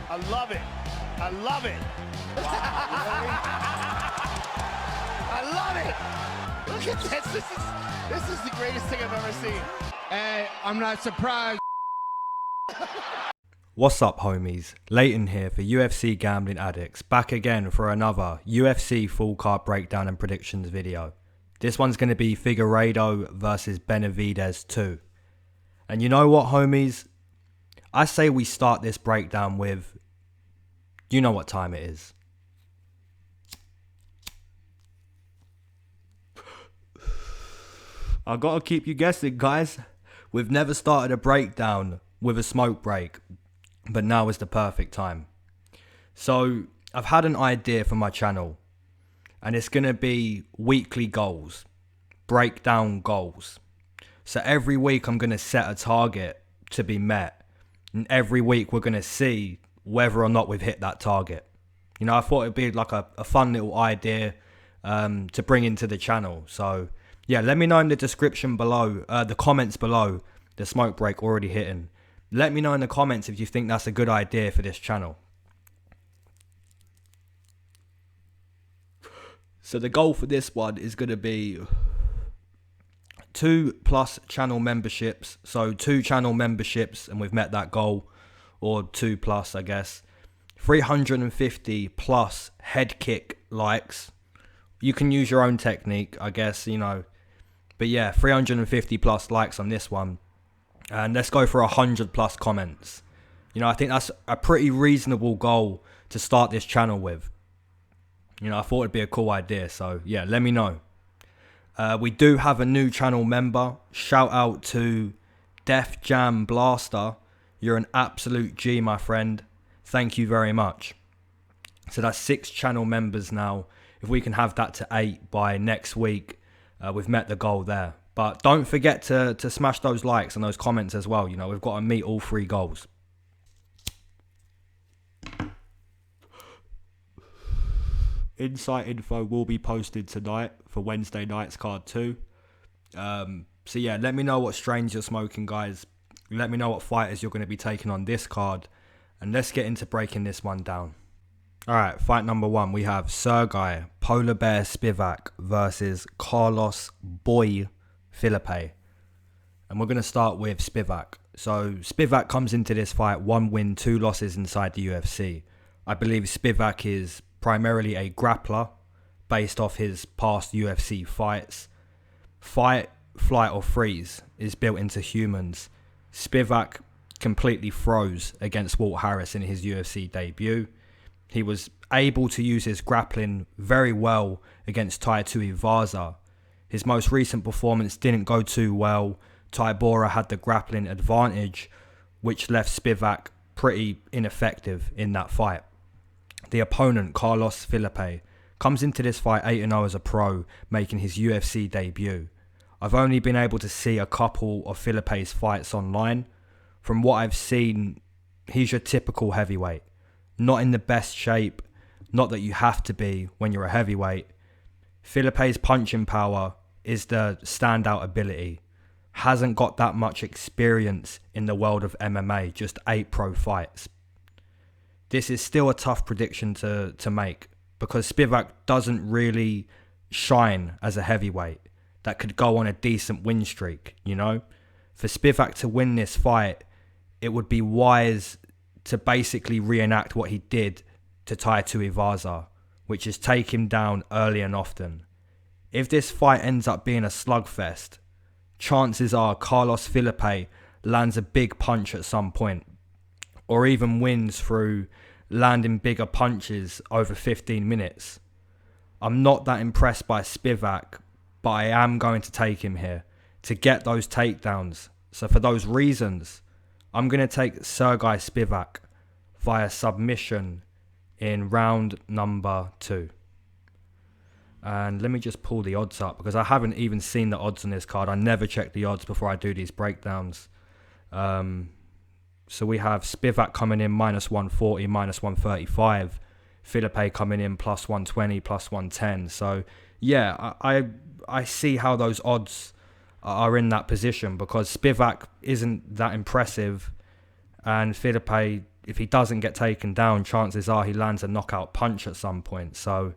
I love it. I love it. I love it. Look at this. This is the greatest thing I've ever seen. Hey, I'm not surprised. What's up, homies? Leighton here for UFC Gambling Addicts, back again for another UFC full card breakdown and predictions video. This one's going to be Figueiredo versus Benavidez 2. And you know what, homies? I say we start this breakdown with, you know what time it is. I gotta keep you guessing, guys. We've never started a breakdown with a smoke break, but now is the perfect time. So I've had an idea for my channel, and it's gonna be weekly goals, breakdown goals. So every week I'm gonna set a target to be met, and every week we're gonna see whether or not we've hit that target. You know, I thought it'd be like a fun little idea to bring into the channel. So yeah, let me know in the description below, the comments below, the smoke break already hitting. Let me know in the comments if you think that's a good idea for this channel. So the goal for this one is going to be 2+ channel memberships. So 2 channel memberships and we've met that goal, or 2+, I guess. 350+ head kick likes. You can use your own technique, I guess, you know. But yeah, 350+ likes on this one. And let's go for 100+ comments. You know, I think that's a pretty reasonable goal to start this channel with. You know, I thought it'd be a cool idea. So yeah, let me know. We do have a new channel member. Shout out to Def Jam Blaster. You're an absolute G, my friend. Thank you very much. So that's 6 channel members now. If we can have that to 8 by next week, we've met the goal there. But don't forget to smash those likes and those comments as well. You know, we've got to meet all 3 goals. Insight info will be posted tonight for Wednesday night's card too. So yeah, let me know what strains you're smoking, guys. Let me know what fighters you're going to be taking on this card. And let's get into breaking this one down. Alright, fight number 1. We have Sergey Polar Bear Spivak versus Carlos Boi Philippe. And we're going to start with Spivak. So Spivak comes into this fight 1 win, 2 losses inside the UFC. I believe Spivak is primarily a grappler based off his past UFC fights. Fight, flight or freeze is built into humans. Spivak completely froze against Walt Harris in his UFC debut. He was able to use his grappling very well against Tai Tuivasa. His most recent performance didn't go too well. Tybura had the grappling advantage, which left Spivak pretty ineffective in that fight. The opponent, Carlos Philippe, comes into this fight 8-0 as a pro, making his UFC debut. I've only been able to see a couple of Philippe's fights online. From what I've seen, he's your typical heavyweight. Not in the best shape, not that you have to be when you're a heavyweight. Philippe's punching power is the standout ability. Hasn't got that much experience in the world of MMA, just 8 pro fights. This is still a tough prediction to make, because Spivak doesn't really shine as a heavyweight that could go on a decent win streak, you know? For Spivak to win this fight, it would be wise to basically reenact what he did to Tai Tuivasa, which is take him down early and often. If this fight ends up being a slugfest, chances are Carlos Philippe lands a big punch at some point, or even wins through landing bigger punches over 15 minutes. I'm not that impressed by Spivak, but I am going to take him here to get those takedowns. So for those reasons, I'm going to take Sergey Spivak via submission in round number 2. And let me just pull the odds up, because I haven't even seen the odds on this card. I never check the odds before I do these breakdowns. So we have Spivak coming in -140, -135. Philippe coming in +120, +110. So yeah, I see how those odds are in that position, because Spivak isn't that impressive and Philippe if he doesn't get taken down, chances are he lands a knockout punch at some point. So,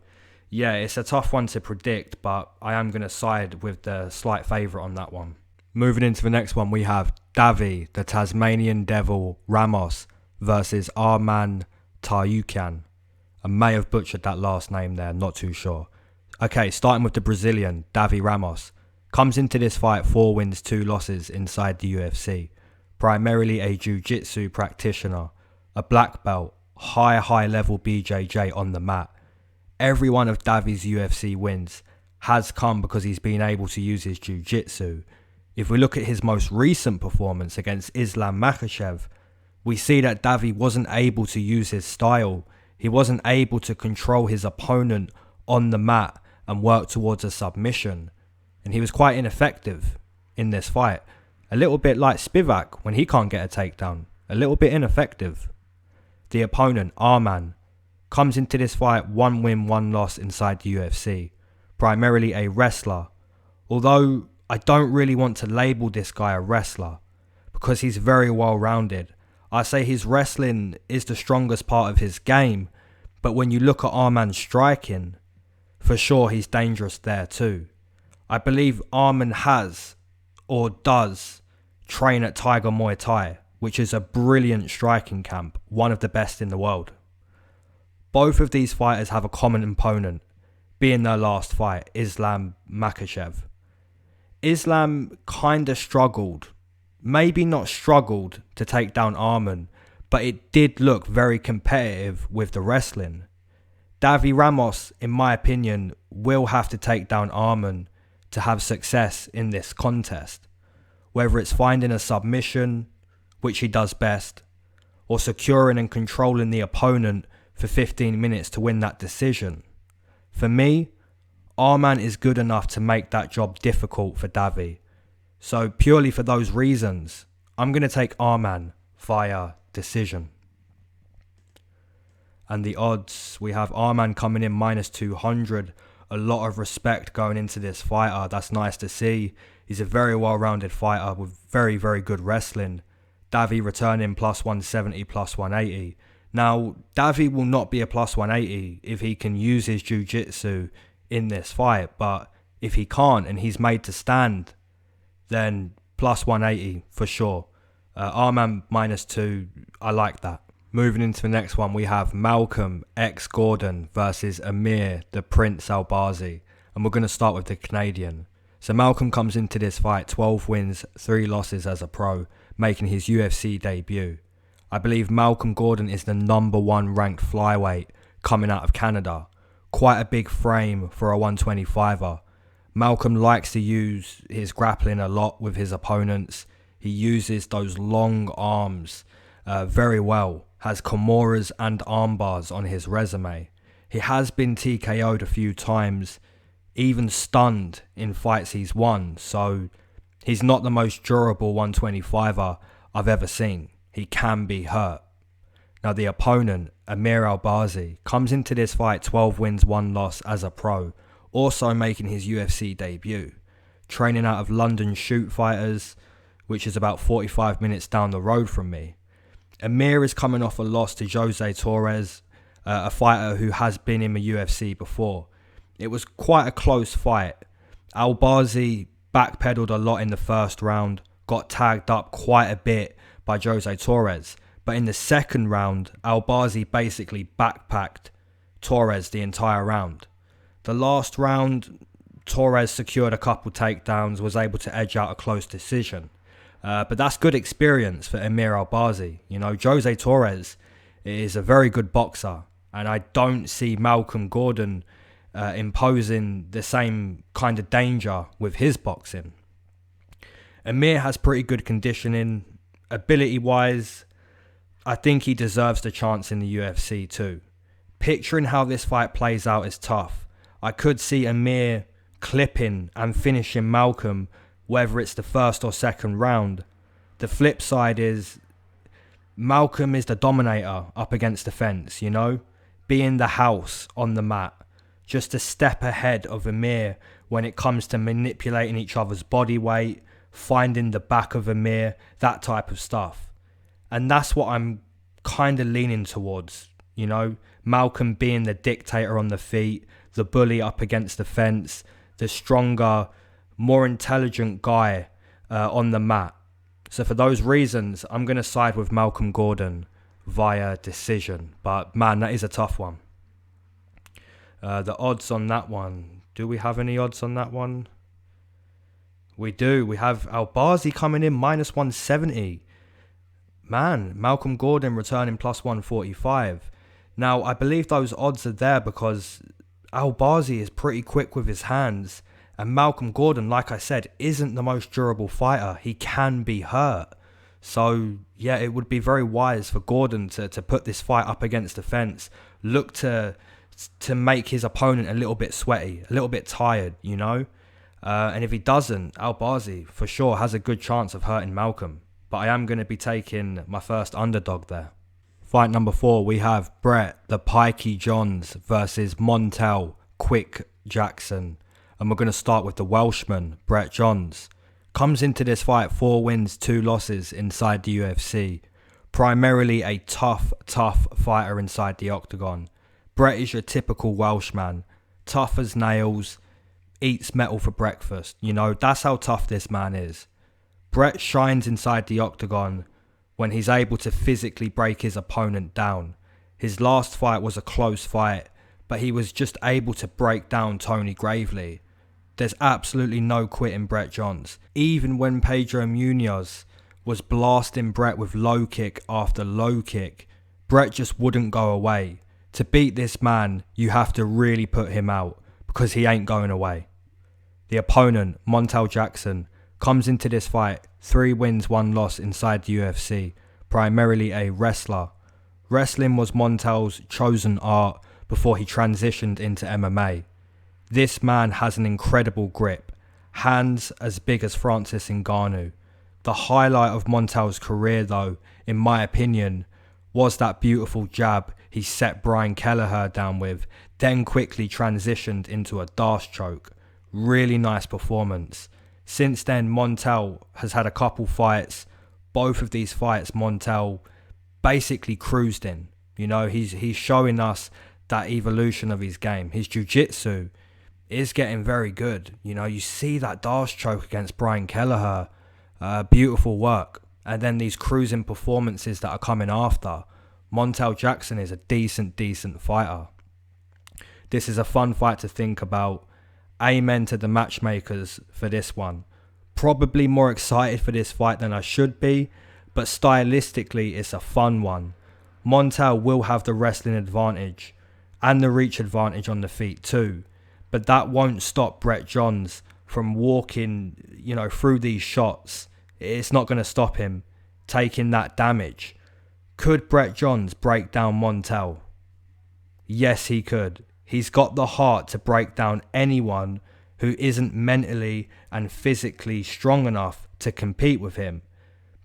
yeah, it's a tough one to predict, but I am going to side with the slight favourite on that one. Moving into the next one, we have Davi, the Tasmanian Devil Ramos versus Arman Tybura. I may have butchered that last name there, not too sure. Okay, starting with the Brazilian, Davi Ramos. Comes into this fight 4 wins, 2 losses inside the UFC. Primarily a jiu-jitsu practitioner, a black belt, high level BJJ on the mat. Every one of Davi's UFC wins has come because he's been able to use his jiu-jitsu. If we look at his most recent performance against Islam Makhachev, we see that Davi wasn't able to use his style. He wasn't able to control his opponent on the mat and work towards a submission. And he was quite ineffective in this fight. A little bit like Spivak when he can't get a takedown. A little bit ineffective. The opponent, Arman, comes into this fight 1 win, 1 loss inside the UFC. Primarily a wrestler. Although I don't really want to label this guy a wrestler because he's very well rounded. I say his wrestling is the strongest part of his game. But when you look at Arman's striking, for sure he's dangerous there too. I believe Arman has or does train at Tiger Muay Thai, which is a brilliant striking camp, one of the best in the world. Both of these fighters have a common opponent, being their last fight, Islam Makhachev. Islam kinda struggled, maybe not struggled to take down Arman, but it did look very competitive with the wrestling. Davi Ramos, in my opinion, will have to take down Arman to have success in this contest, whether it's finding a submission, which he does best, or securing and controlling the opponent for 15 minutes to win that decision. For me, Arman is good enough to make that job difficult for Davi. So purely for those reasons, I'm going to take Arman via decision. And the odds, we have Arman coming in -200. A lot of respect going into this fighter. That's nice to see. He's a very well-rounded fighter with very, very good wrestling. Davi returning +170, +180. Now, Davi will not be a +180 if he can use his jiu-jitsu in this fight. But if he can't and he's made to stand, then +180 for sure. Arman -2, I like that. Moving into the next one, we have Malcolm X Gordon versus Amir the Prince Albazi. And we're going to start with the Canadian. So Malcolm comes into this fight 12 wins, 3 losses as a pro, making his UFC debut. I believe Malcolm Gordon is the #1 ranked flyweight coming out of Canada. Quite a big frame for a 125er. Malcolm likes to use his grappling a lot with his opponents. He uses those long arms very well. Has Kimuras and armbars on his resume. He has been TKO'd a few times, even stunned in fights he's won. So he's not the most durable 125er I've ever seen. He can be hurt. Now the opponent, Amir Albazi, comes into this fight 12 wins, 1 loss as a pro, also making his UFC debut. Training out of London Shoot Fighters, which is about 45 minutes down the road from me. Amir is coming off a loss to Jose Torres, a fighter who has been in the UFC before. It was quite a close fight. Albazi backpedaled a lot in the first round, got tagged up quite a bit by Jose Torres. But in the second round, Albazi basically backpacked Torres the entire round. The last round, Torres secured a couple takedowns, was able to edge out a close decision. But that's good experience for Amir Albazi. You know, Jose Torres is a very good boxer, and I don't see Malcolm Gordon imposing the same kind of danger with his boxing. Amir has pretty good conditioning. Ability-wise, I think he deserves the chance in the UFC too. Picturing how this fight plays out is tough. I could see Amir clipping and finishing Malcolm, whether it's the first or second round. The flip side is Malcolm is the dominator up against the fence, you know? Being the house on the mat. Just a step ahead of Amir when it comes to manipulating each other's body weight, finding the back of Amir, that type of stuff. And that's what I'm kind of leaning towards, you know, Malcolm being the dictator on the feet, the bully up against the fence, the stronger, more intelligent guy on the mat. So for those reasons, I'm going to side with Malcolm Gordon via decision. But man, that is a tough one. The odds on that one. Do we have any odds on that one? We do. We have Albazi coming in minus 170. Man, Malcolm Gordon returning plus 145. Now, I believe those odds are there because Albazi is pretty quick with his hands. And Malcolm Gordon, like I said, isn't the most durable fighter. He can be hurt. So, yeah, it would be very wise for Gordon to put this fight up against the fence. Look to make his opponent a little bit sweaty, a little bit tired, you know. And if he doesn't, Albazi for sure has a good chance of hurting Malcolm. But I am going to be taking my first underdog there. Fight number 4, we have Brett the Pikey Johns versus Montel Quick Jackson. And we're going to start with the Welshman, Brett Johns. Comes into this fight 4 wins, 2 losses inside the UFC. Primarily a tough fighter inside the octagon. Brett is your typical Welshman. Tough as nails. Eats metal for breakfast. You know, that's how tough this man is. Brett shines inside the octagon when he's able to physically break his opponent down. His last fight was a close fight, but he was just able to break down Tony Gravely. There's absolutely no quitting Brett Johns. Even when Pedro Munoz was blasting Brett with low kick after low kick, Brett just wouldn't go away. To beat this man, you have to really put him out because he ain't going away. The opponent, Montel Jackson, comes into this fight 3 wins, 1 loss inside the UFC, primarily a wrestler. Wrestling was Montel's chosen art before he transitioned into MMA. This man has an incredible grip, hands as big as Francis Ngannou. The highlight of Montel's career though, in my opinion, was that beautiful jab he set Brian Kelleher down with, then quickly transitioned into a Darce choke. Really nice performance. Since then, Montel has had a couple fights. Both of these fights, Montel basically cruised in. You know, he's showing us that evolution of his game. His jiu-jitsu is getting very good. You know, you see that Darce choke against Brian Kelleher. Beautiful work. And then these cruising performances that are coming after. Montel Jackson is a decent fighter. This is a fun fight to think about. Amen to the matchmakers for this one. Probably more excited for this fight than I should be, but stylistically it's a fun one. Montel will have the wrestling advantage and the reach advantage on the feet too, but that won't stop Brett Johns from walking, you know, through these shots. It's not going to stop him taking that damage. Could Brett Johns break down Montel? Yes, he could. He's got the heart to break down anyone who isn't mentally and physically strong enough to compete with him.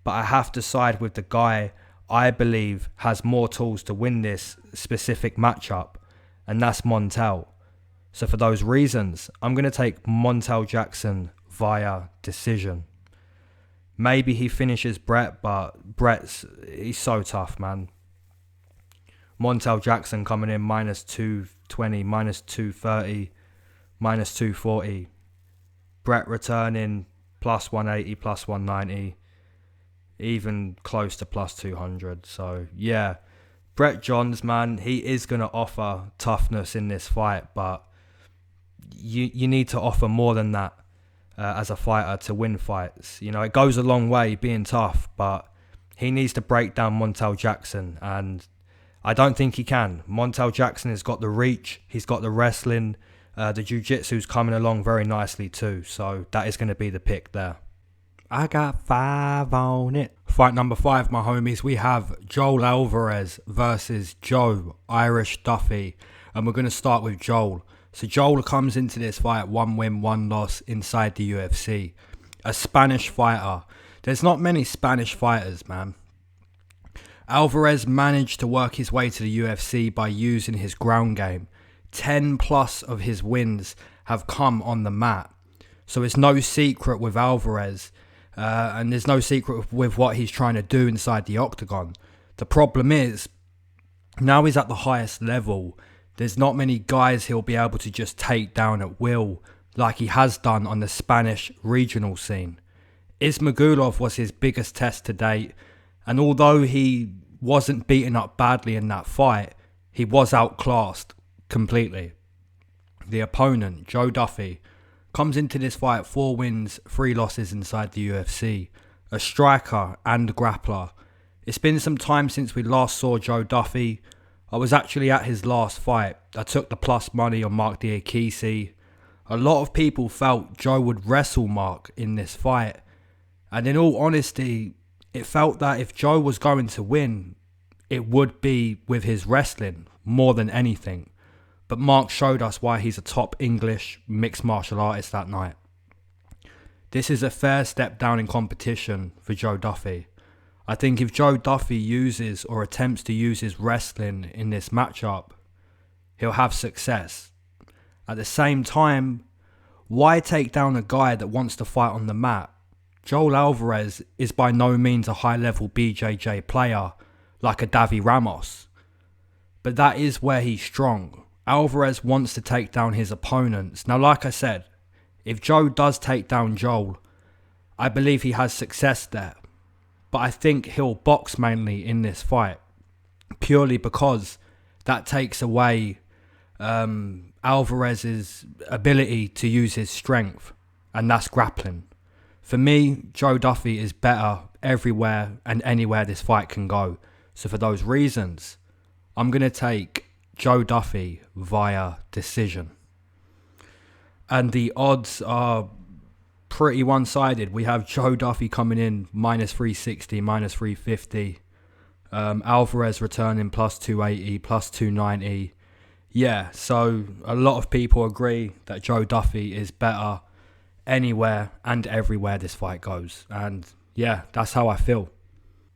But I have to side with the guy I believe has more tools to win this specific matchup, and that's Montel. So for those reasons, I'm going to take Montel Jackson via decision. Maybe he finishes Brett, but he's so tough, man. Montel Jackson coming in minus 220, minus 230, minus 240. Brett returning plus 180, plus 190, even close to plus 200. So yeah, Brett Johns, man, he is going to offer toughness in this fight, but you need to offer more than that as a fighter to win fights. You know, it goes a long way being tough, but he needs to break down Montel Jackson, and I don't think he can. Montel Jackson has got the reach, he's got the wrestling, the jiu-jitsu's coming along very nicely too, so that is going to be the pick there. I got 5 on it. Fight number 5, my homies, we have Joel Alvarez versus Joe Irish Duffy, and we're going to start with Joel. So Joel comes into this fight 1 win, 1 loss inside the UFC. A Spanish fighter. There's not many Spanish fighters, man. Alvarez managed to work his way to the UFC by using his ground game. 10 plus of his wins have come on the mat. So it's no secret with Alvarez, and there's no secret with what he's trying to do inside the octagon. The problem is, now he's at the highest level, there's not many guys he'll be able to just take down at will like he has done on the Spanish regional scene. Ismagulov was his biggest test to date, and although he wasn't beaten up badly in that fight, he was outclassed completely. The opponent, Joe Duffy, comes into this fight 4 wins, 3 losses inside the UFC, a striker and grappler. It's been some time since we last saw Joe Duffy. I was actually at his last fight. I took the plus money on Marc Diakisi. A lot of people felt Joe would wrestle Marc in this fight. And in all honesty, it felt that if Joe was going to win, it would be with his wrestling more than anything. But Marc showed us why he's a top English mixed martial artist that night. This is a fair step down in competition for Joe Duffy. I think if Joe Duffy uses or attempts to use his wrestling in this matchup, he'll have success. At the same time, why take down a guy that wants to fight on the mat? Joel Alvarez is by no means a high-level BJJ player like a Davi Ramos, but that is where he's strong. Alvarez wants to take down his opponents. Now, like I said, if Joe does take down Joel, I believe he has success there. But I think he'll box mainly in this fight, purely because that takes away Alvarez's ability to use his strength, and that's grappling. For me, Joe Duffy is better everywhere and anywhere this fight can go. So for those reasons, I'm going to take Joe Duffy via decision. And the odds are pretty one-sided. We have Joe Duffy coming in minus 360, minus 350. Alvarez returning plus 280, plus 290. Yeah, so a lot of people agree that Joe Duffy is better anywhere and everywhere this fight goes. And yeah, that's how I feel.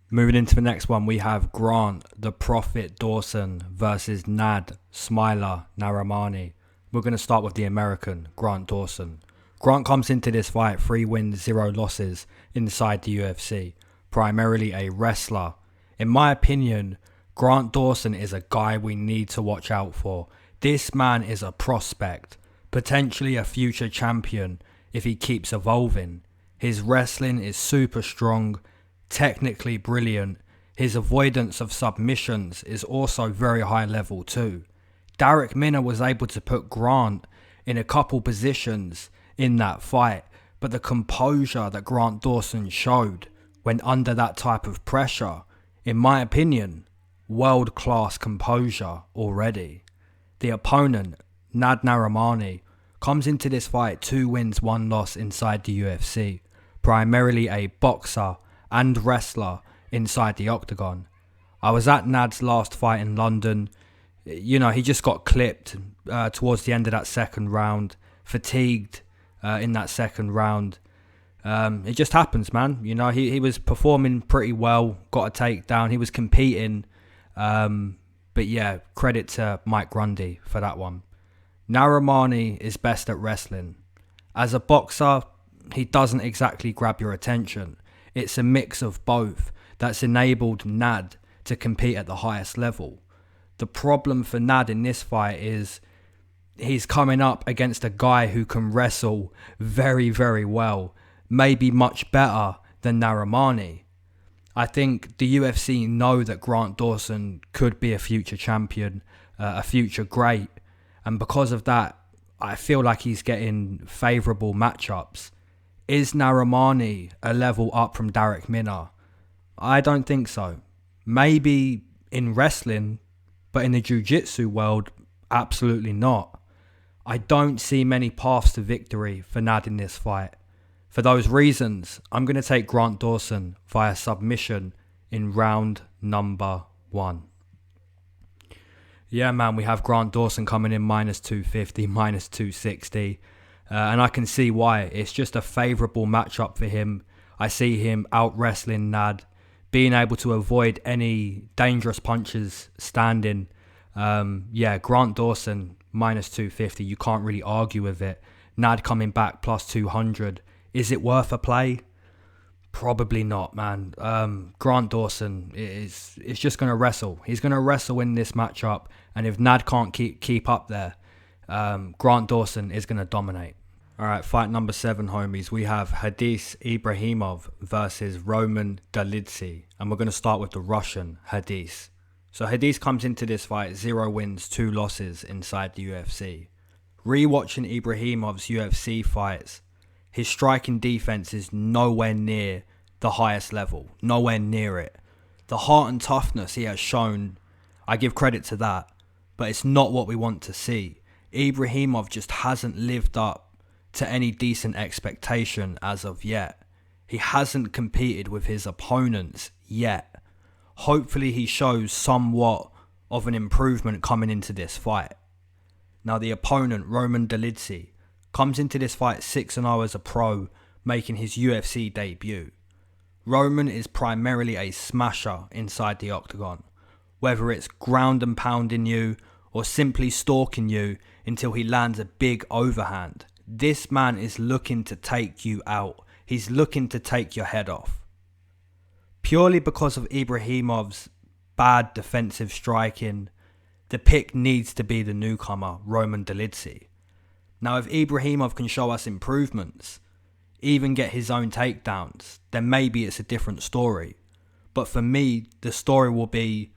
Moving into the next one, we have Grant, the Prophet Dawson versus Nad, Smiler, Narimani. We're going to start with the American, Grant Dawson. Grant comes into this fight 3 wins, 0 losses inside the UFC, primarily a wrestler. In my opinion, Grant Dawson is a guy we need to watch out for. This man is a prospect, potentially a future champion if he keeps evolving. His wrestling is super strong, technically brilliant. His avoidance of submissions is also very high level too. Darrick Minner was able to put Grant in a couple positions in that fight, but the composure that Grant Dawson showed when under that type of pressure, in my opinion, world-class composure already. The opponent, Nad Narimani, comes into this fight 2 wins, 1 loss inside the UFC, primarily a boxer and wrestler inside the octagon. I was at Nad's last fight in London. You know, he just got clipped towards the end of that second round, fatigued in that second round. It just happens, man. You know, he was performing pretty well, got a takedown, he was competing. But yeah, credit to Mike Grundy for that one. Narimani is best at wrestling. As a boxer, he doesn't exactly grab your attention. It's a mix of both that's enabled Nad to compete at the highest level. The problem for Nad in this fight is he's coming up against a guy who can wrestle very, very well, maybe much better than Narimani. I think the UFC know that Grant Dawson could be a future champion, a future great, and because of that, I feel like he's getting favourable matchups. Is Narimani a level up from Darrick Minner? I don't think so. Maybe in wrestling, but in the jiu-jitsu world, absolutely not. I don't see many paths to victory for Nad in this fight. For those reasons, I'm going to take Grant Dawson via submission in round number 1. Yeah, man, we have Grant Dawson coming in minus 250, minus 260. And I can see why. It's just a favourable matchup for him. I see him out-wrestling Nad, being able to avoid any dangerous punches standing. Yeah, Grant Dawson, minus 250. You can't really argue with it. Nad coming back plus 200. Is it worth a play? Probably not, man. Grant Dawson is just going to wrestle. He's going to wrestle in this matchup, and if Nad can't keep up there, Grant Dawson is going to dominate. All right, fight number 7, homies. We have Khadis Ibrahimov versus Roman Dolidze, and we're going to start with the Russian Khadis. So Khadis comes into this fight 0 wins, 2 losses inside the UFC. Rewatching Ibrahimov's UFC fights, his striking defense is nowhere near the highest level, nowhere near it. The heart and toughness he has shown, I give credit to that, but it's not what we want to see. Ibrahimov just hasn't lived up to any decent expectation as of yet. He hasn't competed with his opponents yet. Hopefully he shows somewhat of an improvement coming into this fight. Now the opponent, Roman Dolidze, comes into this fight 6-0 as a pro, making his UFC debut. Roman is primarily a smasher inside the octagon, whether it's ground and pounding you or simply stalking you until he lands a big overhand. This man is looking to take you out. He's looking to take your head off. Purely because of Ibrahimov's bad defensive striking, the pick needs to be the newcomer, Roman Dolidze. Now, if Ibrahimov can show us improvements, even get his own takedowns, then maybe it's a different story. But for me, the story will be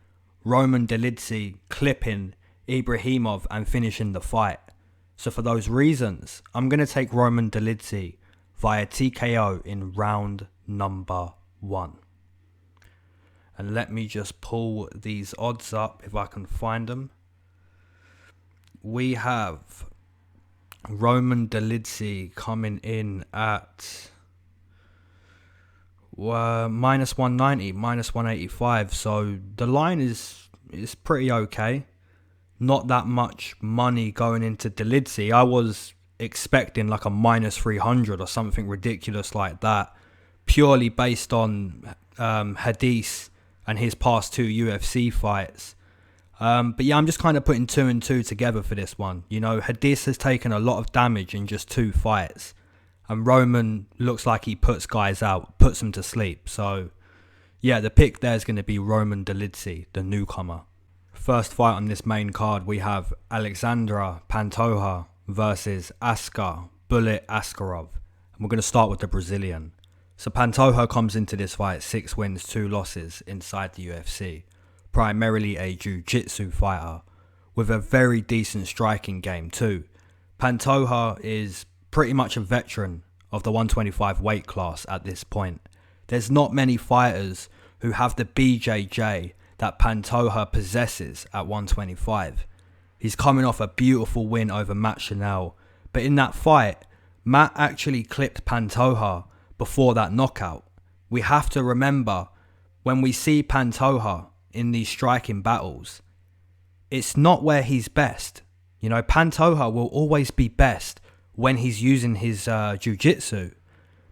Roman Dolidze clipping Ibrahimov and finishing the fight. So for those reasons, I'm going to take Roman Dolidze via TKO in round number 1. And let me just pull these odds up if I can find them. We have Roman Dolidze coming in at minus 190, minus 185. So the line is pretty okay. Not that much money going into Dolidze. I was expecting like a minus 300 or something ridiculous like that, purely based on Khadis and his past 2 UFC fights. But yeah, I'm just kind of putting 2 and 2 together for this one. You know, Khadis has taken a lot of damage in just 2 fights. And Roman looks like he puts guys out, puts them to sleep. So yeah, the pick there is going to be Roman Dolidze, the newcomer. First fight on this main card, we have Alexandra Pantoja versus Bullet Askarov. And we're going to start with the Brazilian. So Pantoja comes into this fight 6 wins, 2 losses inside the UFC. Primarily a jiu-jitsu fighter with a very decent striking game too. Pantoja is pretty much a veteran of the 125 weight class at this point. There's not many fighters who have the BJJ that Pantoja possesses at 125. He's coming off a beautiful win over Matt Chanel, but in that fight, Matt actually clipped Pantoja before that knockout. We have to remember, when we see Pantoja in these striking battles, it's not where he's best. You know, Pantoja will always be best when he's using his jiu-jitsu.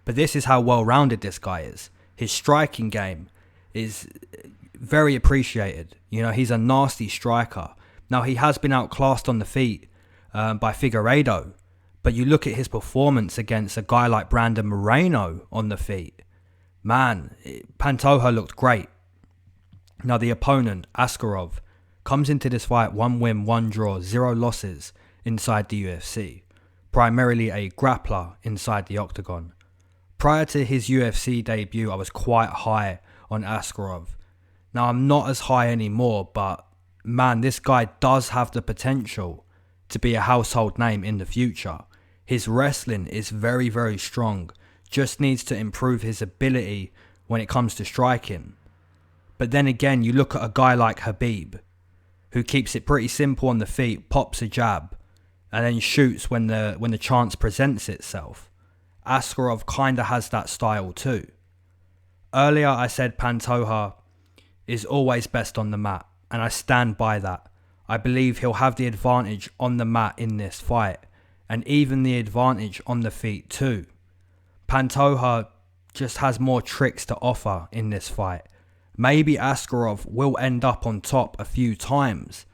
But this is how well-rounded this guy is. His striking game is very appreciated. You know, he's a nasty striker. Now, he has been outclassed on the feet by Figueiredo. But you look at his performance against a guy like Brandon Moreno on the feet. Man, Pantoja looked great. Now, the opponent, Askarov, comes into this fight 1 win, 1 draw, 0 losses inside the UFC. Primarily a grappler inside the octagon. Prior to his UFC debut, I was quite high on Askarov. Now, I'm not as high anymore, but man, this guy does have the potential to be a household name in the future. His wrestling is very, very strong. Just needs to improve his ability when it comes to striking. But then again, you look at a guy like Khabib, who keeps it pretty simple on the feet, pops a jab, and then shoots when the chance presents itself. Askarov kind of has that style too. Earlier I said Pantoja is always best on the mat, and I stand by that. I believe he'll have the advantage on the mat in this fight, and even the advantage on the feet too. Pantoja just has more tricks to offer in this fight. Maybe Askarov will end up on top a few times,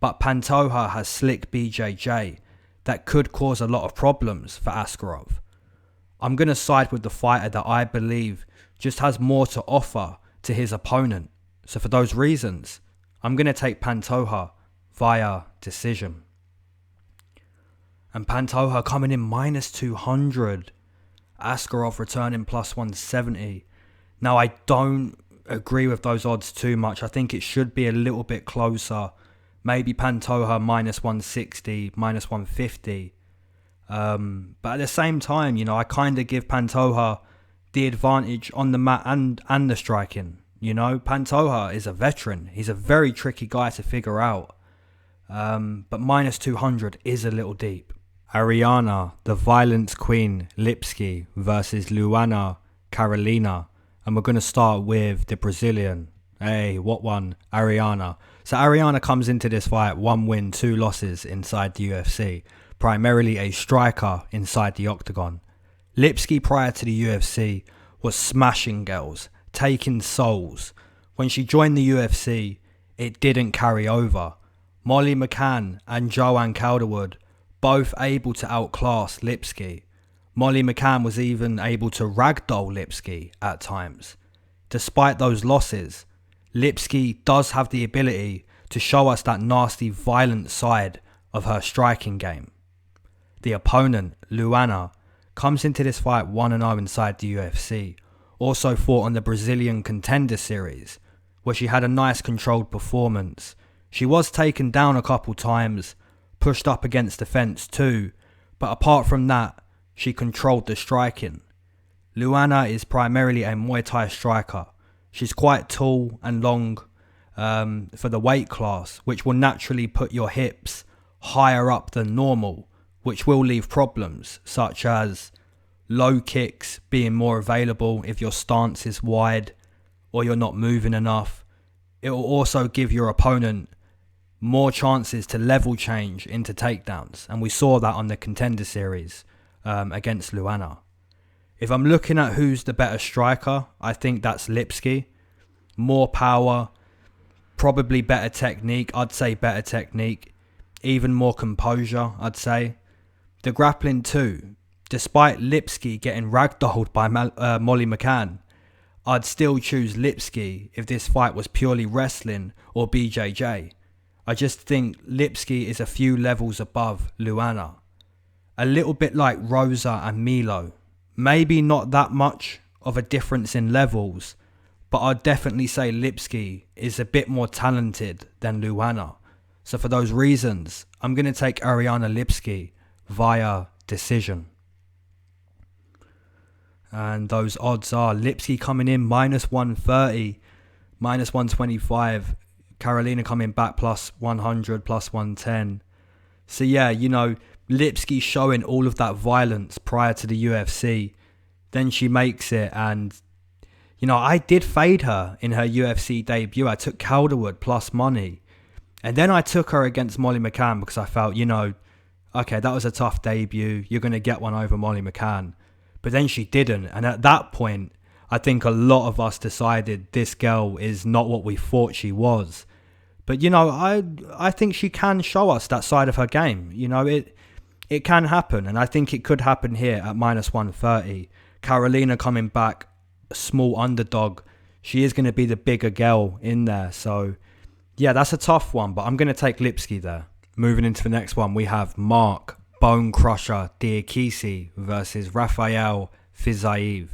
but Pantoja has slick BJJ that could cause a lot of problems for Askarov. I'm going to side with the fighter that I believe just has more to offer to his opponent. So for those reasons, I'm going to take Pantoja via decision. And Pantoja coming in minus 200. Askarov returning plus 170. Now, I don't agree with those odds too much. I think it should be a little bit closer. Maybe Pantoja minus 160, minus 150. But at the same time, you know, I kind of give Pantoja the advantage on the mat and the striking. You know, Pantoja is a veteran. He's a very tricky guy to figure out. But minus 200 is a little deep. Ariana, the Violence Queen, Lipski versus Luana, Carolina. And we're going to start with the Brazilian. Hey, what one? Ariana. So Ariana comes into this fight 1 win, 2 losses inside the UFC. Primarily a striker inside the octagon. Lipski prior to the UFC was smashing girls, taking souls. When she joined the UFC, it didn't carry over. Molly McCann and Joanne Calderwood both able to outclass Lipski. Molly McCann was even able to ragdoll Lipski at times. Despite those losses, Lipski does have the ability to show us that nasty, violent side of her striking game. The opponent, Luana, comes into this fight 1-0 inside the UFC. Also fought on the Brazilian Contender Series, where she had a nice controlled performance. She was taken down a couple times, pushed up against the fence too, but apart from that, she controlled the striking. Luana is primarily a Muay Thai striker. She's quite tall and long for the weight class, which will naturally put your hips higher up than normal, which will leave problems such as low kicks being more available if your stance is wide or you're not moving enough. It will also give your opponent more chances to level change into takedowns, and we saw that on the Contender Series against Luana. If I'm looking at who's the better striker, I think that's Lipski. More power, probably better technique. I'd say better technique. Even more composure, I'd say. The grappling too. Despite Lipski getting ragdolled by Molly McCann, I'd still choose Lipski if this fight was purely wrestling or BJJ. I just think Lipski is a few levels above Luana. A little bit like Rosa and Milo. Maybe not that much of a difference in levels, but I'd definitely say Lipski is a bit more talented than Luana. So for those reasons, I'm going to take Ariana Lipski via decision. And those odds are Lipski coming in minus 130, minus 125. Carolina coming back plus 100, plus 110. So yeah, you know, Lipski showing all of that violence prior to the UFC. Then she makes it, and you know, I did fade her in her UFC debut. I took Calderwood plus money. And then I took her against Molly McCann because I felt, you know, okay, that was a tough debut. You're going to get one over Molly McCann. But then she didn't. And at that point, I think a lot of us decided this girl is not what we thought she was. But, you know, I think she can show us that side of her game. You know, it can happen. And I think it could happen here at minus 130. Carolina coming back, a small underdog. She is going to be the bigger girl in there. So, yeah, that's a tough one. But I'm going to take Lipski there. Moving into the next one, we have Mark Bone Crusher Diakisi versus Rafael Fiziev.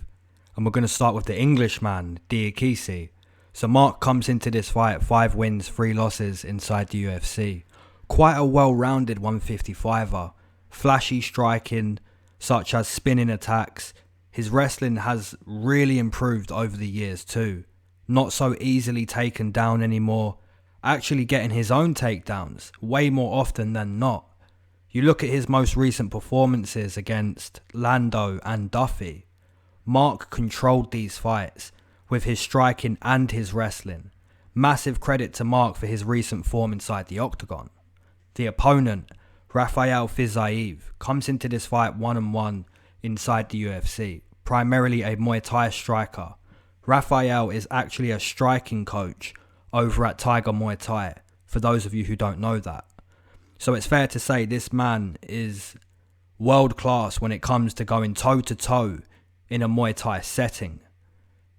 And we're going to start with the Englishman, Diakisi. So Mark comes into this fight 5 wins, 3 losses inside the UFC. Quite a well-rounded 155er. Flashy striking, such as spinning attacks. His wrestling has really improved over the years too. Not so easily taken down anymore. Actually getting his own takedowns way more often than not. You look at his most recent performances against Lando and Duffy. Mark controlled these fights with his striking and his wrestling. Massive credit to Mark for his recent form inside the octagon. The opponent, Rafael Fiziev, comes into this fight 1-1 inside the UFC, primarily a Muay Thai striker. Rafael is actually a striking coach over at Tiger Muay Thai, for those of you who don't know that. So it's fair to say this man is world class when it comes to going toe to toe in a Muay Thai setting.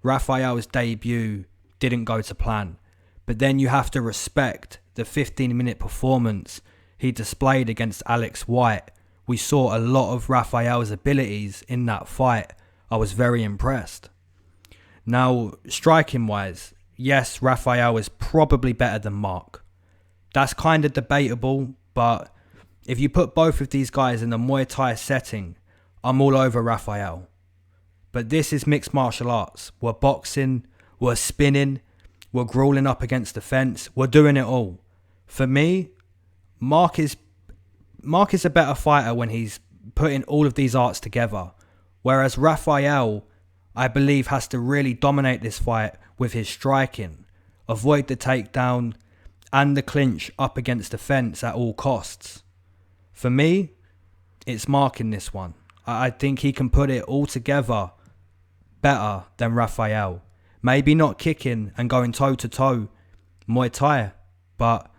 Rafael's debut didn't go to plan. But then you have to respect the 15-minute performance he displayed against Alex White. We saw a lot of Rafael's abilities in that fight. I was very impressed. Now, striking-wise, yes, Rafael is probably better than Marc. That's kind of debatable, but if you put both of these guys in the Muay Thai setting, I'm all over Rafael. But this is mixed martial arts. We're boxing, we're spinning, we're crawling up against the fence, we're doing it all. For me, Marc is a better fighter when he's putting all of these arts together. Whereas Rafael, I believe, has to really dominate this fight with his striking, avoid the takedown and the clinch up against the fence at all costs. For me, it's Marc in this one. I think he can put it all together better than Rafael. Maybe not kicking and going toe-to-toe Muay Thai, but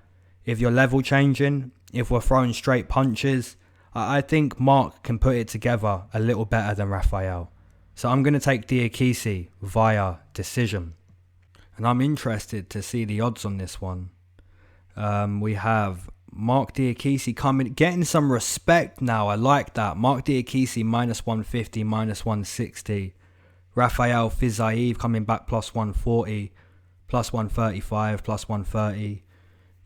if you're level changing, if we're throwing straight punches, I think Marc can put it together a little better than Rafael. So I'm going to take Diakisi via decision. And I'm interested to see the odds on this one. We have Marc Diakisi getting some respect now. I like that. Marc Diakisi minus 150, minus 160. Rafael Fiziev coming back plus 140, plus 135, plus 130.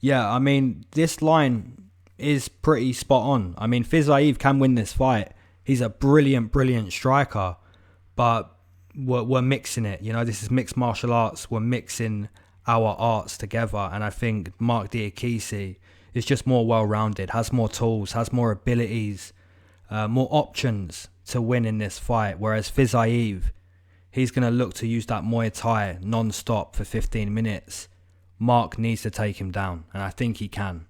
Yeah, I mean, this line is pretty spot on. I mean, Fiziev can win this fight. He's a brilliant, brilliant striker. But we're mixing it. You know, this is mixed martial arts. We're mixing our arts together. And I think Marc Diakisi is just more well-rounded, has more tools, has more abilities, more options to win in this fight. Whereas Fiziev, he's going to look to use that Muay Thai non-stop for 15 minutes. Marc needs to take him down, and I think he can.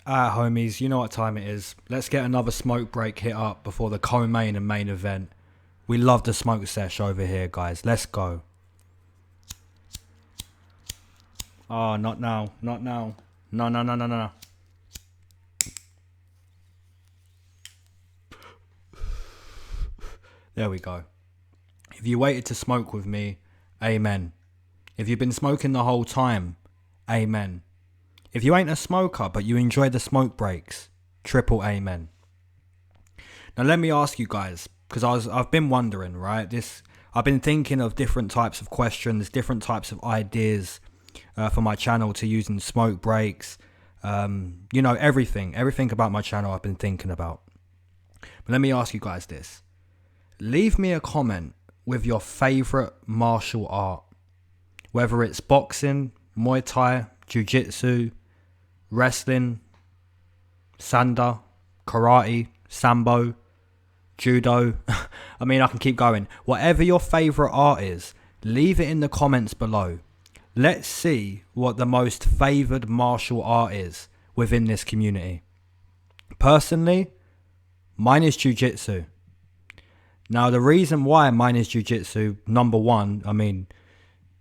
Homies, you know what time it is. Let's get another smoke break hit up before the co-main and main event. We love the smoke sesh over here, guys. Let's go. Oh, not now. Not now. No. There we go. If you waited to smoke with me, amen. If you've been smoking the whole time, amen. If you ain't a smoker but you enjoy the smoke breaks, triple amen. Now let me ask you guys, because I've been wondering, right? I've been thinking of different types of questions, different types of ideas for my channel to use in smoke breaks. You know, everything about my channel I've been thinking about. But let me ask you guys this. Leave me a comment with your favorite martial art, whether it's boxing, Muay Thai, Jiu-Jitsu, wrestling, Sanda, karate, Sambo, Judo. I mean, I can keep going. Whatever your favorite art is, leave it in the comments below. Let's see what the most favored martial art is within this community. Personally, mine is Jiu-Jitsu. Now, the reason why mine is Jiu-Jitsu, number one, I mean,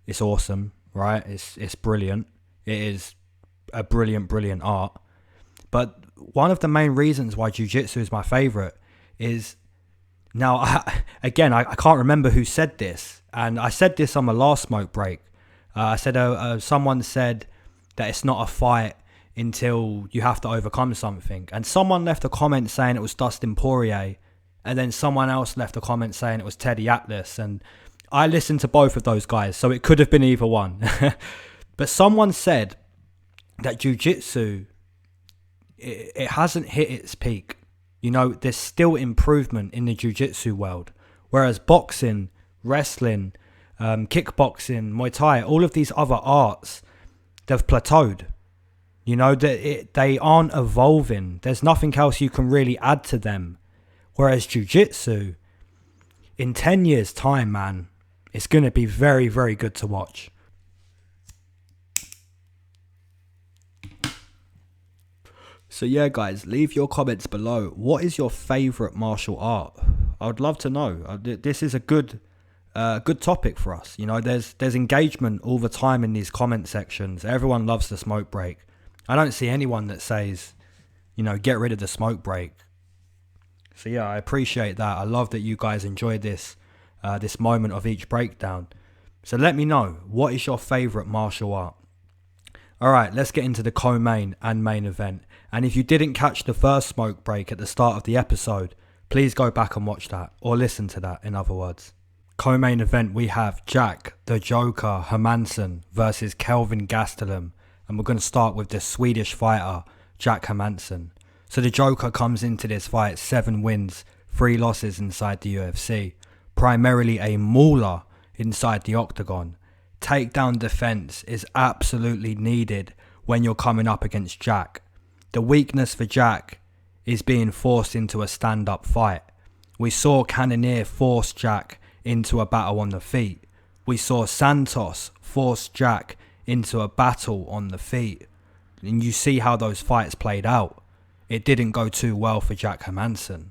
it's awesome, right? It's brilliant. It is a brilliant, brilliant art. But one of the main reasons why Jiu-Jitsu is my favorite is, now, I can't remember who said this. And I said this on my last smoke break. I said, someone said that it's not a fight until you have to overcome something. And someone left a comment saying it was Dustin Poirier. And then someone else left a comment saying it was Teddy Atlas. And I listened to both of those guys, so it could have been either one. But someone said that Jiu-Jitsu, it hasn't hit its peak. You know, there's still improvement in the Jiu-Jitsu world. Whereas boxing, wrestling, kickboxing, Muay Thai, all of these other arts, they've plateaued. You know, they aren't evolving. There's nothing else you can really add to them. Whereas Jiu-Jitsu, in 10 years' time, man, it's going to be very, very good to watch. So yeah, guys, leave your comments below. What is your favourite martial art? I would love to know. This is a good topic for us. You know, there's engagement all the time in these comment sections. Everyone loves the smoke break. I don't see anyone that says, you know, get rid of the smoke break. So yeah, I appreciate that. I love that you guys enjoyed this moment of each breakdown. So let me know, what is your favourite martial art? Alright, let's get into the co-main and main event. And if you didn't catch the first smoke break at the start of the episode, please go back and watch that, or listen to that in other words. Co-main event, we have Jack the Joker Hermansson versus Kelvin Gastelum. And we're going to start with the Swedish fighter, Jack Hermansson. So the Joker comes into this fight 7 wins, 3 losses inside the UFC. Primarily a mauler inside the octagon. Takedown defense is absolutely needed when you're coming up against Jack. The weakness for Jack is being forced into a stand-up fight. We saw Cannonier force Jack into a battle on the feet. We saw Santos force Jack into a battle on the feet. And you see how those fights played out. It didn't go too well for Jack Hermansson.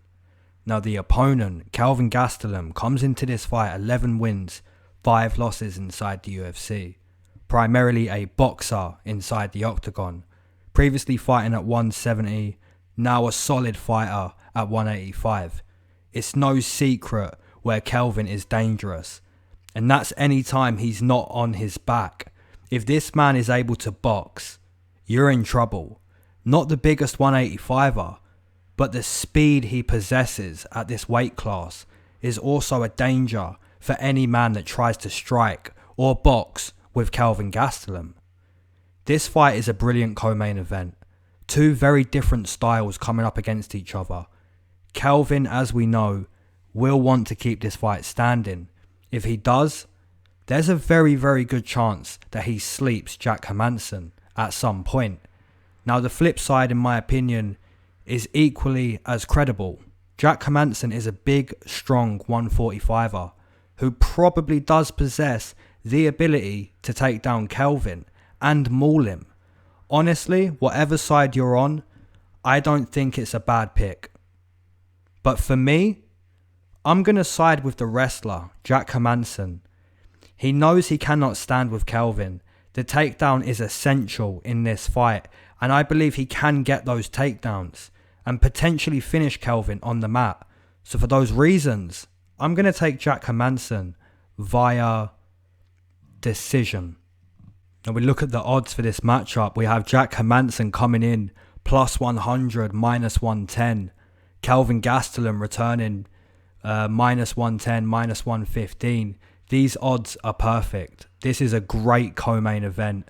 Now the opponent, Kelvin Gastelum, comes into this fight 11 wins, 5 losses inside the UFC. Primarily a boxer inside the octagon. Previously fighting at 170, now a solid fighter at 185. It's no secret where Kelvin is dangerous. And that's any time he's not on his back. If this man is able to box, you're in trouble. Not the biggest 185er, but the speed he possesses at this weight class is also a danger for any man that tries to strike or box with Kelvin Gastelum. This fight is a brilliant co-main event. 2 very different styles coming up against each other. Kelvin, as we know, will want to keep this fight standing. If he does, there's a very, very good chance that he sleeps Jack Hermansson at some point. Now the flip side, in my opinion, is equally as credible. Jack Hermansson is a big, strong 145er who probably does possess the ability to take down Kelvin and maul him. Honestly, whatever side you're on, I don't think it's a bad pick. But for me, I'm going to side with the wrestler, Jack Hermansson. He knows he cannot stand with Kelvin. The takedown is essential in this fight, and I believe he can get those takedowns and potentially finish Kelvin on the mat. So for those reasons, I'm going to take Jack Hermansson via decision. Now we look at the odds for this matchup. We have Jack Hermansson coming in plus 100, minus 110. Kelvin Gastelum returning minus 110, minus 115. These odds are perfect. This is a great co-main event.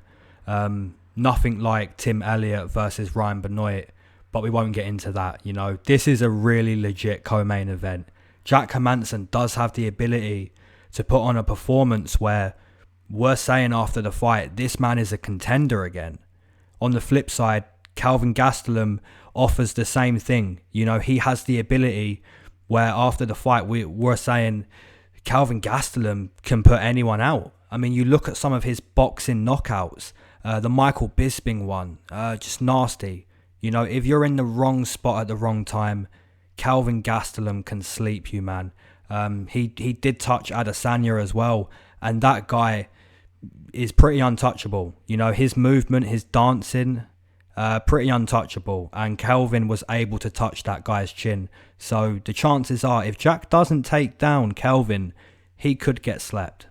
Nothing like Tim Elliott versus Ryan Benoit, but we won't get into that. You know, this is a really legit co-main event. Jack Hermansson does have the ability to put on a performance where we're saying after the fight, this man is a contender again. On the flip side, Kelvin Gastelum offers the same thing. You know, he has the ability where after the fight, we're saying Kelvin Gastelum can put anyone out. I mean, you look at some of his boxing knockouts, the Michael Bisping one, just nasty. You know, if you're in the wrong spot at the wrong time, Kelvin Gastelum can sleep you, man. He did touch Adesanya as well, and that guy is pretty untouchable. You know, his movement, his dancing, pretty untouchable. And Kelvin was able to touch that guy's chin. So the chances are, if Jack doesn't take down Kelvin, he could get slept.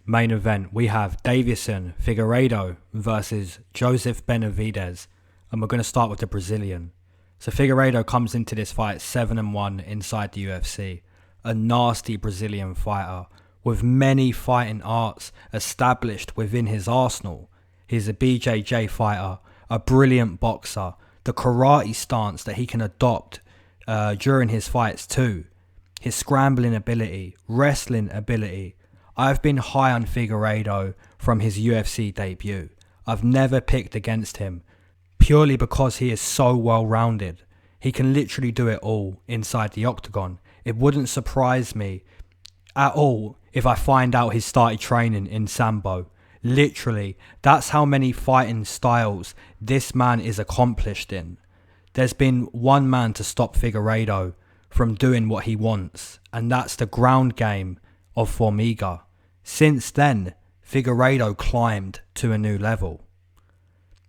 Main event, we have Deiveson Figueiredo versus Joseph Benavidez. And we're going to start with the Brazilian. So Figueiredo comes into this fight 7-1 inside the UFC. A nasty Brazilian fighter with many fighting arts established within his arsenal. He's a BJJ fighter, a brilliant boxer, the karate stance that he can adopt during his fights too. His scrambling ability, wrestling ability. I've been high on Figueiredo from his UFC debut. I've never picked against him purely because he is so well-rounded. He can literally do it all inside the octagon. It wouldn't surprise me at all if I find out he started training in Sambo. Literally, that's how many fighting styles this man is accomplished in. There's been one man to stop Figueiredo from doing what he wants, and that's the ground game of Formiga. Since then, Figueiredo climbed to a new level.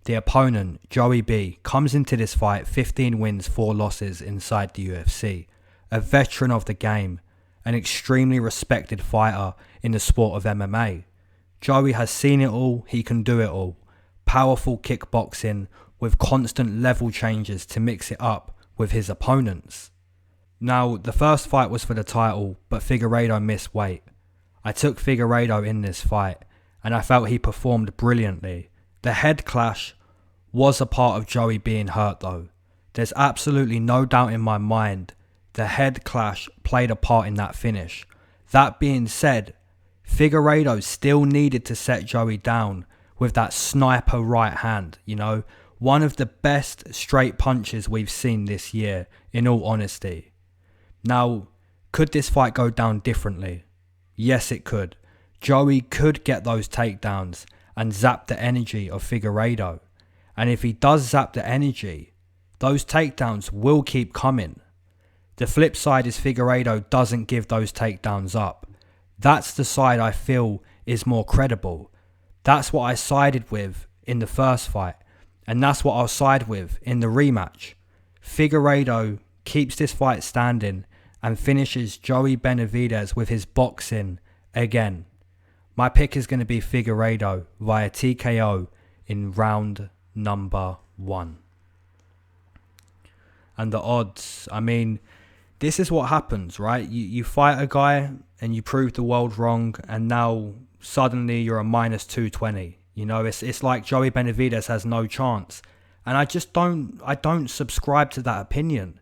The opponent, Joey B, comes into this fight 15 wins, 4 losses inside the UFC. A veteran of the game, an extremely respected fighter in the sport of MMA. Joey has seen it all, he can do it all. Powerful kickboxing with constant level changes to mix it up with his opponents. Now, the first fight was for the title, but Figueiredo missed weight. I took Figueiredo in this fight, and I felt he performed brilliantly. The head clash was a part of Joey being hurt though. There's absolutely no doubt in my mind the head clash played a part in that finish. That being said, Figueiredo still needed to set Joey down with that sniper right hand, you know, one of the best straight punches we've seen this year, in all honesty. Now, could this fight go down differently? Yes, it could. Joey could get those takedowns and zap the energy of Figueiredo. And if he does zap the energy, those takedowns will keep coming. The flip side is Figueiredo doesn't give those takedowns up. That's the side I feel is more credible. That's what I sided with in the first fight. And that's what I'll side with in the rematch. Figueiredo keeps this fight standing and finishes Joey Benavidez with his boxing again. My pick is going to be Figueiredo via TKO in round number 1. And the odds, I mean, this is what happens, right? You fight a guy and you prove the world wrong, and now suddenly you're a minus 220. You know, it's like Joey Benavidez has no chance. And I don't subscribe to that opinion.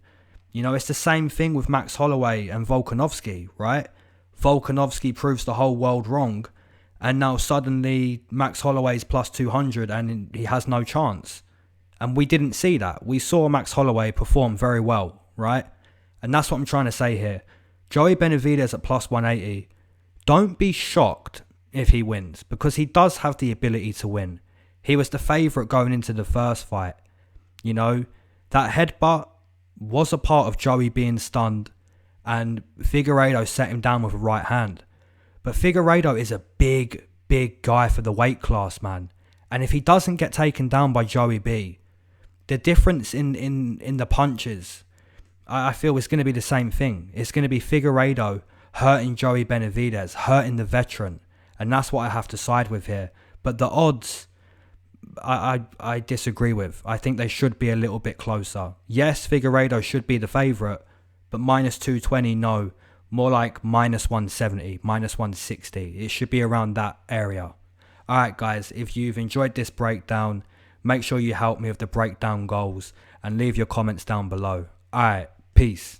You know, it's the same thing with Max Holloway and Volkanovski, right? Volkanovski proves the whole world wrong, and now suddenly Max Holloway's plus 200 and he has no chance. And we didn't see that. We saw Max Holloway perform very well, right? And that's what I'm trying to say here. Joey Benavidez at plus 180, don't be shocked if he wins, because he does have the ability to win. He was the favourite going into the first fight. You know, that headbutt was a part of Joey being stunned, and Figueiredo set him down with a right hand. But Figueiredo is a big guy for the weight class, man. And if he doesn't get taken down by Joey B, the difference in the punches, I feel is going to be the same thing. It's going to be Figueiredo hurting Joey Benavidez, hurting the veteran. And that's what I have to side with here. But the odds, I disagree with. I think they should be a little bit closer. Yes, Figueiredo should be the favourite, but minus 220, no. More like minus 170, minus 160. It should be around that area. Alright guys, if you've enjoyed this breakdown, make sure you help me with the breakdown goals and leave your comments down below. Alright, peace.